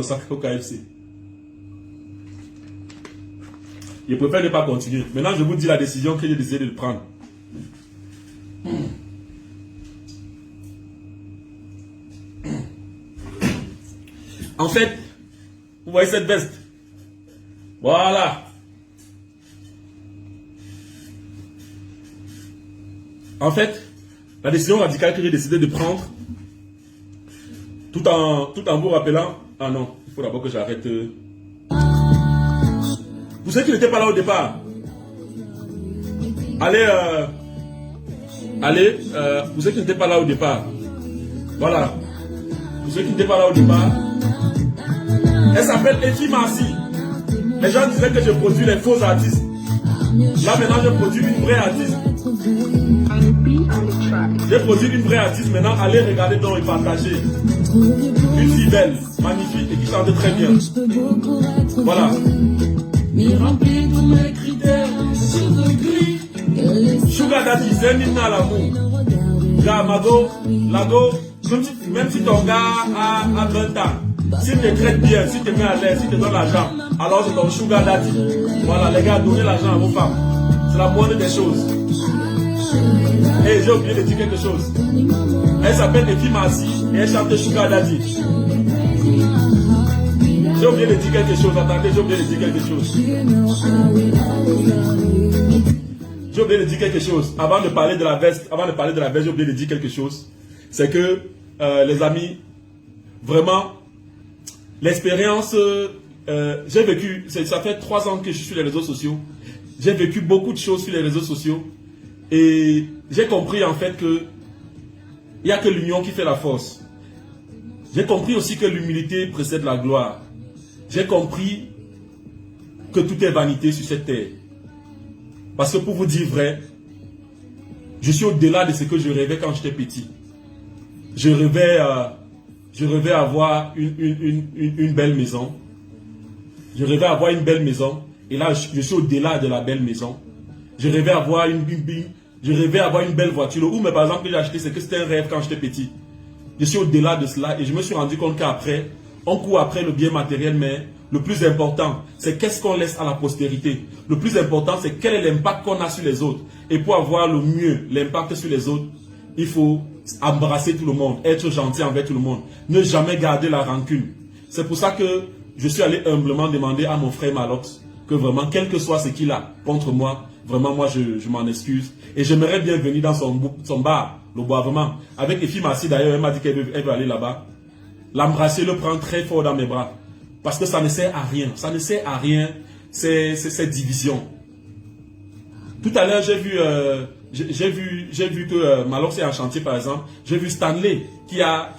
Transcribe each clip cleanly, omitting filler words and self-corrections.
au KFC. Je préfère ne pas continuer. Maintenant, je vous dis la décision que j'ai décidé de prendre. En fait, vous voyez cette veste? Voilà. En fait, la décision radicale que j'ai décidé de prendre, tout en vous rappelant, ah non, il faut d'abord que j'arrête. Vous savez qu'il n'était pas là au départ. Vous savez qu'il n'était pas là au départ. Voilà. Vous savez qu'il n'était pas là au départ. Elle s'appelle Effie Marcy. Les gens disaient que je produis les faux artistes. Là maintenant, je produis une vraie artiste. J'ai produit une vraie artiste. Maintenant, allez regarder donc et partager. Une fille belle, magnifique et qui chante très bien. Voilà. Sugar Daddy, c'est un hymne à l'amour. Là, Mago, Lago, même si ton gars a 20 ans, s'il te traite bien, s'il te met à l'aise, s'il te donne l'argent, alors c'est ton Sugar Daddy. Voilà, les gars, donnez l'argent à vos femmes. C'est la moindre des choses. Et j'ai oublié de dire quelque chose. Elle s'appelle Effie Marcy et elle chante Sugar Daddy. J'ai oublié de dire quelque chose. Attendez, j'ai oublié de dire quelque chose. J'ai oublié de dire quelque chose. Avant de parler de la veste, j'ai oublié de dire quelque chose. C'est que, les amis, vraiment, l'expérience, j'ai vécu, ça fait 3 ans que je suis sur les réseaux sociaux. J'ai vécu beaucoup de choses sur les réseaux sociaux. Et j'ai compris en fait que il n'y a que l'union qui fait la force. J'ai compris aussi que l'humilité précède la gloire. J'ai compris que tout est vanité sur cette terre. Parce que pour vous dire vrai, je suis au-delà de ce que je rêvais quand j'étais petit. Je rêvais avoir une belle maison. Je rêvais avoir une belle maison. Et là, je suis au-delà de la belle maison. Je rêvais avoir une belle voiture. Ou mais par exemple, j'ai acheté, c'est que c'était un rêve quand j'étais petit. Je suis au-delà de cela et je me suis rendu compte qu'après, on court après le bien matériel, mais le plus important, c'est qu'est-ce qu'on laisse à la postérité. Le plus important, c'est quel est l'impact qu'on a sur les autres. Et pour avoir le mieux, l'impact sur les autres, il faut embrasser tout le monde, être gentil envers tout le monde, ne jamais garder la rancune. C'est pour ça que je suis allé humblement demander à mon frère Malox que vraiment, quel que soit ce qu'il a contre moi, vraiment, moi, je m'en excuse. Et j'aimerais bien venir dans son bar, le Boisvement. Avec Effie Marcy, d'ailleurs, elle m'a dit qu'elle veut aller là-bas. L'embrasser, le prendre très fort dans mes bras. Parce que ça ne sert à rien. Ça ne sert à rien, cette division. Tout à l'heure, j'ai vu que Malox est en chantier, par exemple. J'ai vu Stanley qui l'a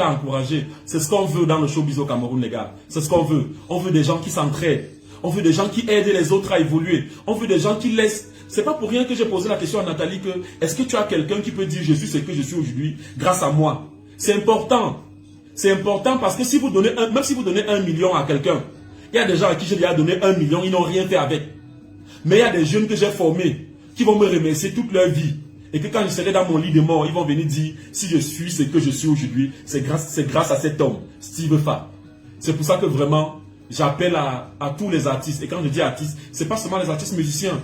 encouragé. C'est ce qu'on veut dans le showbiz au Cameroun, les gars. C'est ce qu'on veut. On veut des gens qui s'entraident. On veut des gens qui aident les autres à évoluer. On veut des gens qui laissent. C'est pas pour rien que j'ai posé la question à Nathalie que est-ce que tu as quelqu'un qui peut dire je suis ce que je suis aujourd'hui grâce à moi? C'est important. C'est important parce que si vous donnez même si vous donnez 1 million à quelqu'un, il y a des gens à qui j'ai déjà donné 1 million, ils n'ont rien fait avec. Mais il y a des jeunes que j'ai formés qui vont me remercier toute leur vie. Et que quand je serai dans mon lit de mort, ils vont venir dire si je suis ce que je suis aujourd'hui, c'est grâce à cet homme, Steve Fa. C'est pour ça que vraiment, j'appelle à tous les artistes. Et quand je dis artistes, c'est pas seulement les artistes musiciens.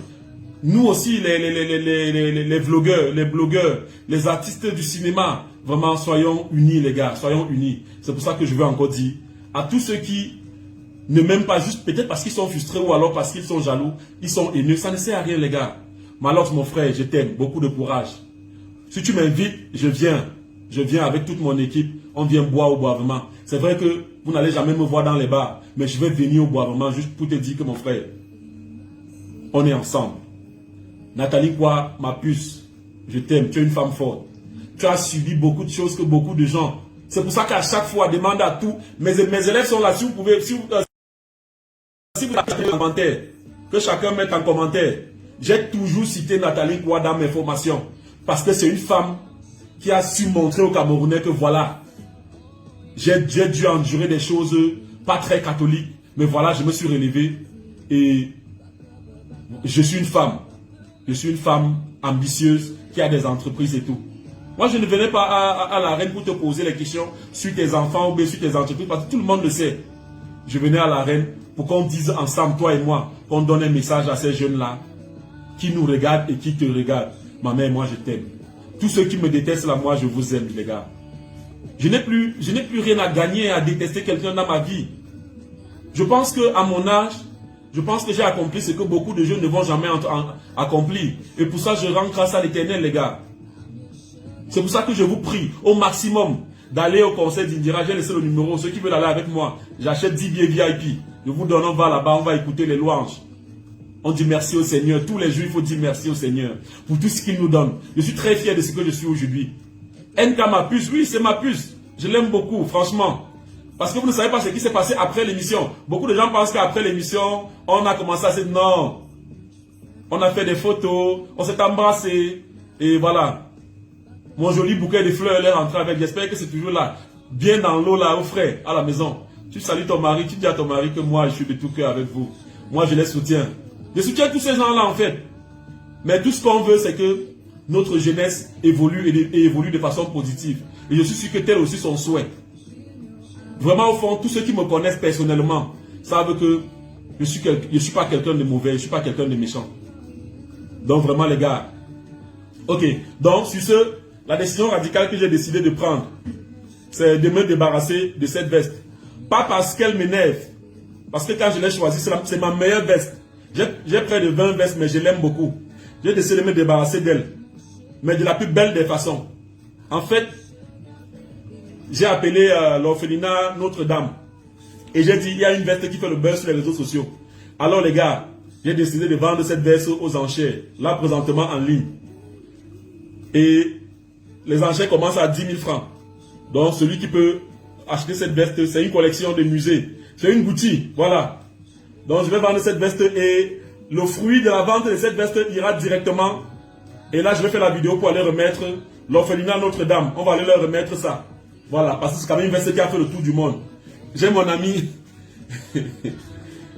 Nous aussi, les blogueurs, les artistes du cinéma, vraiment, soyons unis, les gars, soyons unis. C'est pour ça que je veux encore dire à tous ceux qui ne m'aiment pas juste, peut-être parce qu'ils sont frustrés ou alors parce qu'ils sont jaloux, ils sont haineux. Ça ne sert à rien, les gars. Malox, mon frère, je t'aime. Beaucoup de courage. Si tu m'invites, je viens. Je viens avec toute mon équipe. On vient boire au Boisvement. C'est vrai que vous n'allez jamais me voir dans les bars, mais je vais venir au Boisvement juste pour te dire que mon frère, on est ensemble. Nathalie Kwa, ma puce, je t'aime, tu es une femme forte. Tu as subi beaucoup de choses que beaucoup de gens. C'est pour ça qu'à chaque fois, demande à tout. Mes élèves sont là, si vous pouvez, si vous avez un commentaire, que chacun mette en commentaire. J'ai toujours cité Nathalie Kwa dans mes formations. Parce que c'est une femme qui a su montrer aux Camerounais que voilà, j'ai dû endurer des choses pas très catholiques. Mais voilà, je me suis relevé et je suis une femme. Je suis une femme ambitieuse qui a des entreprises et tout. Moi, je ne venais pas à la reine pour te poser les questions sur tes enfants ou bien sur tes entreprises parce que tout le monde le sait. je venais à l'arène pour qu'on dise ensemble, toi et moi, qu'on donne un message à ces jeunes-là qui nous regardent et qui te regardent. Ma mère, moi, je t'aime. Tous ceux qui me détestent là, moi, je vous aime, les gars. Je n'ai plus rien à gagner à détester quelqu'un dans ma vie. Je pense qu'à mon âge, je pense que j'ai accompli ce que beaucoup de jeunes ne vont jamais accomplir. Et pour ça, je rends grâce à l'Éternel, les gars. C'est pour ça que je vous prie au maximum d'aller au concert d'Indira. J'ai laissé le numéro. Ceux qui veulent aller avec moi, j'achète 10 billets VIP. Je vous donne, on va là-bas, on va écouter les louanges. On dit merci au Seigneur. Tous les jours, il faut dire merci au Seigneur pour tout ce qu'il nous donne. Je suis très fier de ce que je suis aujourd'hui. NK, ma puce, oui, c'est ma puce. Je l'aime beaucoup, franchement. Parce que vous ne savez pas ce qui s'est passé après l'émission. Beaucoup de gens pensent qu'après l'émission, on a commencé à se dire non. On a fait des photos, on s'est embrassé. Et voilà. Mon joli bouquet de fleurs est rentré avec. J'espère que c'est toujours là. Bien dans l'eau, là, au frais, à la maison. Tu salues ton mari, tu dis à ton mari que moi, je suis de tout cœur avec vous. Moi, je les soutiens. Je soutiens tous ces gens-là, en fait. Mais tout ce qu'on veut, c'est que notre jeunesse évolue et évolue de façon positive. Et je suis sûr que tel aussi son souhait. Vraiment, au fond, tous ceux qui me connaissent personnellement savent que je suis pas quelqu'un de mauvais, je ne suis pas quelqu'un de méchant. Donc, vraiment, les gars. Ok. Donc, sur ce, la décision radicale que j'ai décidé de prendre, c'est de me débarrasser de cette veste. Pas parce qu'elle m'énerve. Parce que quand je l'ai choisie, c'est ma meilleure veste. J'ai près de 20 vestes, mais je l'aime beaucoup. J'ai décidé de me débarrasser d'elle. Mais de la plus belle des façons. En fait, j'ai appelé l'orphelinat Notre-Dame. Et j'ai dit, il y a une veste qui fait le buzz sur les réseaux sociaux. Alors les gars, j'ai décidé de vendre cette veste aux enchères. Là, présentement en ligne. Et les enchères commencent à 10 000 francs. Donc, celui qui peut acheter cette veste, c'est une collection de musées. C'est une boutique, voilà. Donc, je vais vendre cette veste et le fruit de la vente de cette veste ira directement. Et là, je vais faire la vidéo pour aller remettre l'orphelinat Notre-Dame. On va aller leur remettre ça. Voilà, parce que c'est quand même une veste qui a fait le tour du monde. J'ai mon ami.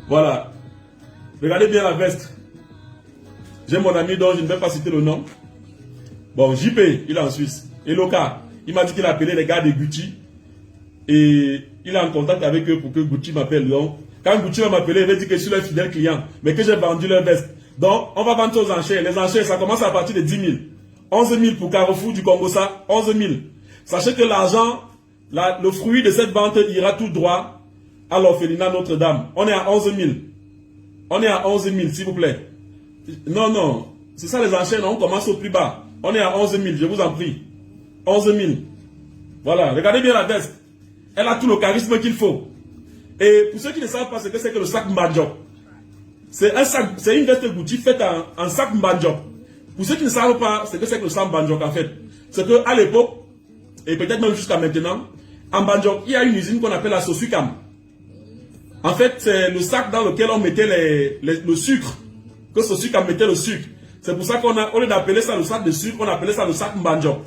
Voilà. Regardez bien la veste. J'ai mon ami dont je ne vais pas citer le nom. Bon, JP, il est en Suisse. Et Loka, il m'a dit qu'il a appelé les gars de Gucci. Et il est en contact avec eux pour que Gucci m'appelle. Donc, quand Gucci va m'appeler, il va dire que je suis leur fidèle client. Mais que j'ai vendu leur veste. Donc, on va vendre aux enchères. Les enchères, ça commence à partir de 10 000. 11 000 pour Carrefour du Congo, ça. 11 000. Sachez que l'argent, le fruit de cette vente ira tout droit à l'orphelinat Notre-Dame. On est à 11 000. On est à 11 000, s'il vous plaît. Non, non. C'est ça les enchères, non? On commence au plus bas. On est à 11 000, je vous en prie. 11 000. Voilà, regardez bien la veste. Elle a tout le charisme qu'il faut. Et pour ceux qui ne savent pas ce que c'est que le sac Mbadjok, c'est un sac, c'est une veste Gucci faite en sac Mbadjok. Pour ceux qui ne savent pas ce que c'est que le sac Mbadjok, en fait, c'est qu'à l'époque, et peut-être même jusqu'à maintenant, en Mbadjok, il y a une usine qu'on appelle la Sosucam. En fait, c'est le sac dans lequel on mettait le sucre. Que Sosucam mettait le sucre. C'est pour ça qu'on a, au lieu d'appeler ça le sac de sucre, on appelait ça le sac Mbadjok.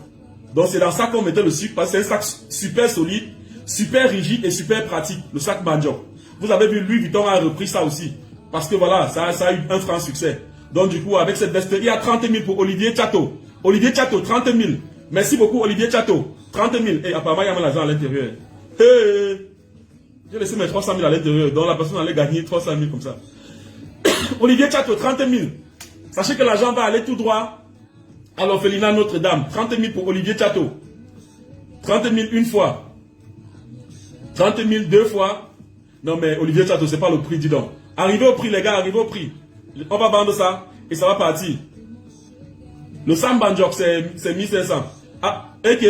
Donc c'est dans ça qu'on mettait le sucre, parce que c'est un sac super solide, super rigide et super pratique, le sac Mbadjok. Vous avez vu, Louis Vuitton a repris ça aussi. Parce que voilà, ça a eu un franc succès. Donc du coup, avec cette veste, il y a 30 000 pour Olivier Chateau. Olivier Chateau, 30 000. Merci beaucoup Olivier Chateau. 30 000. Et apparemment, il y a l'argent à l'intérieur. Hey, j'ai laissé mes 300 000 à l'intérieur. Donc la personne allait gagner 300 000 comme ça. Olivier Chateau, 30 000. Sachez que l'argent va aller tout droit à l'orphelinat Notre-Dame. 30 000 pour Olivier Chateau. 30 000 une fois. 30 000 deux fois. Non mais Olivier Chateau, c'est pas le prix, dis donc. Arrivez au prix les gars, arrivez au prix. On va vendre ça et ça va partir. Le Sam Banjok c'est 1500. Ah, et que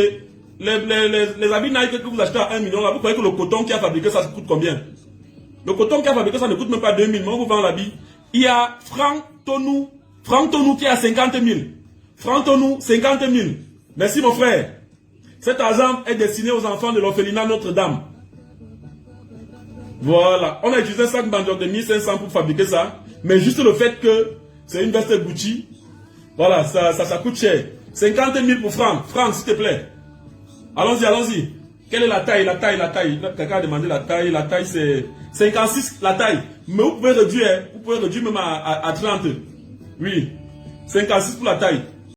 les habits Nike que vous achetez à 1 million, là, vous croyez que le coton qui a fabriqué ça coûte combien? Le coton qui a fabriqué ça ne coûte même pas 2000, mais on vous vend l'habit. Il y a Franck Tonou qui a 50 000. Franck Tonou, 50 000. Merci mon frère. Cet argent est destiné aux enfants de l'orphelinat Notre-Dame. Voilà. On a utilisé un sac Banjok de 1500 pour fabriquer ça. Mais juste le fait que c'est une veste Gucci, voilà, ça coûte cher. 50 000 pour Franck. Franck, s'il te plaît. Allons-y, allons-y. Quelle est la taille? Quelqu'un a demandé la taille. La taille, c'est 56, la taille. Mais vous pouvez réduire même à 30. Oui. 56 pour la taille.